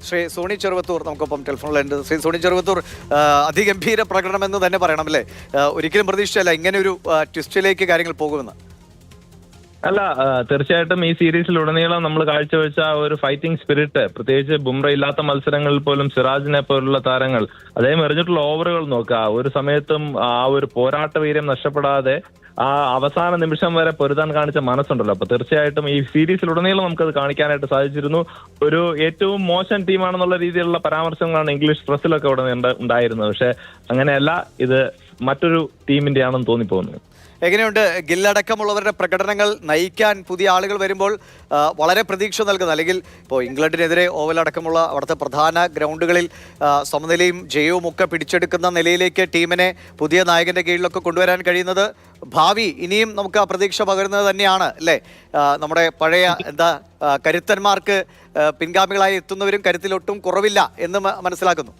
Shri Sony Cheruvathur നമുക്കൊപ്പം ടെലിഫോണിലുണ്ട്. Shri Sony Cheruvathur, അതിഗംഭീര പ്രകടനമെന്ന് തന്നെ പറയണം അല്ലേ? ഒരിക്കലും പ്രതീക്ഷിച്ചല്ല ഇങ്ങനെ ഒരു ട്വിസ്റ്റിലേക്ക് കാര്യങ്ങൾ പോകുമെന്ന്. അല്ല, തീർച്ചയായിട്ടും ഈ സീരീസിലുടനീളം നമ്മൾ കാഴ്ചവെച്ച ഒരു ഫൈറ്റിംഗ് സ്പിരിറ്റ്, പ്രത്യേകിച്ച് ബുംറ ഇല്ലാത്ത മത്സരങ്ങളിൽ പോലും സിറാജിനെ പോലുള്ള താരങ്ങൾ അദ്ദേഹം എറിഞ്ഞിട്ടുള്ള ഓവറുകൾ നോക്കുക, ഒരു സമയത്തും ആ ഒരു പോരാട്ട വീര്യം നഷ്ടപ്പെടാതെ ആ അവസാന നിമിഷം വരെ പൊരുതാൻ കാണിച്ച മനസ്സുണ്ടല്ലോ. അപ്പൊ തീർച്ചയായിട്ടും ഈ സീരീസിലുടനീളം നമുക്കത് കാണിക്കാനായിട്ട് സാധിച്ചിരുന്നു. ഒരു ഏറ്റവും മോശം ടീമാണെന്നുള്ള രീതിയിലുള്ള പരാമർശങ്ങളാണ് ഇംഗ്ലീഷ് പ്രസിലൊക്കെ ഇവിടെ ഉണ്ടായിരുന്നത്. പക്ഷെ അങ്ങനെയല്ല, ഇത് മറ്റൊരു ടീമിന്റെ ആണെന്ന് തോന്നിപ്പോകുന്നു. എങ്ങനെയുണ്ട് ഗില്ലടക്കമുള്ളവരുടെ പ്രകടനങ്ങൾ നയിക്കാൻ പുതിയ ആളുകൾ വരുമ്പോൾ വളരെ പ്രതീക്ഷ നൽകുന്ന, അല്ലെങ്കിൽ ഇപ്പോൾ ഇംഗ്ലണ്ടിനെതിരെ ഓവലടക്കമുള്ള അവിടുത്തെ പ്രധാന ഗ്രൗണ്ടുകളിൽ സമനിലയും ജയവും ഒക്കെ പിടിച്ചെടുക്കുന്ന നിലയിലേക്ക് ടീമിനെ പുതിയ നായകന്റെ കീഴിലൊക്കെ കൊണ്ടുവരാൻ കഴിയുന്നത് ഭാവി ഇനിയും നമുക്ക് ആ പ്രതീക്ഷ പകരുന്നത് തന്നെയാണ് അല്ലേ? നമ്മുടെ പഴയ കരുത്തന്മാർക്ക് പിൻഗാമികളായി എത്തുന്നവരും കരുത്തിലൊട്ടും കുറവില്ല എന്ന് മനസ്സിലാക്കുന്നു.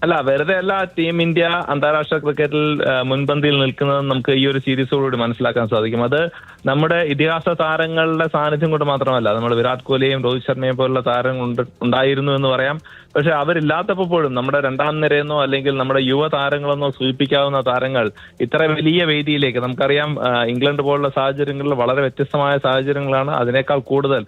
അല്ല, വെറുതെ അല്ല ടീം ഇന്ത്യ അന്താരാഷ്ട്ര ക്രിക്കറ്റിൽ മുൻപന്തിയിൽ നിൽക്കുന്നത് നമുക്ക് ഈ ഒരു സീരീസോടുകൂടി മനസ്സിലാക്കാൻ സാധിക്കും. അത് നമ്മുടെ ഇതിഹാസ താരങ്ങളുടെ സാന്നിധ്യം കൊണ്ട് മാത്രമല്ല, നമ്മൾ വിരാട് കോഹ്ലിയെയും രോഹിത് ശർമ്മയെ പോലുള്ള താരങ്ങൾ ഉണ്ടായിരുന്നു എന്ന് പറയാം. പക്ഷെ അവരില്ലാത്തപ്പോൾ പോലും നമ്മുടെ രണ്ടാം നിരയെന്നോ അല്ലെങ്കിൽ നമ്മുടെ യുവ താരങ്ങളെന്നോ സൂചിപ്പിക്കാവുന്ന താരങ്ങൾ ഇത്ര വലിയ വേദിയിലേക്ക്, നമുക്കറിയാം ഇംഗ്ലണ്ട് പോലുള്ള സാഹചര്യങ്ങളിൽ വളരെ വ്യത്യസ്തമായ സാഹചര്യങ്ങളാണ്. അതിനേക്കാൾ കൂടുതൽ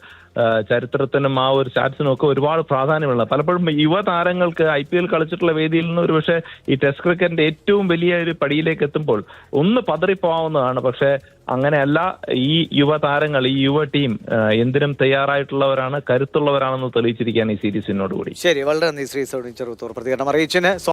ചരിത്രത്തിനും ആ ഒരു സ്റ്റാറ്റ്സിനും ഒക്കെ ഒരുപാട് പ്രാധാന്യമുള്ള, പലപ്പോഴും യുവ താരങ്ങൾക്ക് IPL കളിച്ചിട്ടുള്ള വേദിയിൽ നിന്ന് ഒരു പക്ഷേ ഈ ടെസ്റ്റ് ക്രിക്കറ്റിന്റെ ഏറ്റവും വലിയ ഒരു പടിയിലേക്ക് എത്തുമ്പോൾ ഒന്ന് പതറിപ്പോവാവുന്നതാണ്. പക്ഷെ അങ്ങനെയല്ല, ഈ യുവ താരങ്ങൾ, ഈ യുവ ടീം എന്തിനും തയ്യാറായിട്ടുള്ളവരാണ്, കരുത്തുള്ളവരാണെന്ന് തെളിയിച്ചിരിക്കുകയാണ് ഈ സീരീസിനോടുകൂടി. ശരി, വളരെ നന്ദി ശ്രീ സോണി ചെറുവത്തൂർ പ്രതികരണം അറിയിച്ചതിന്.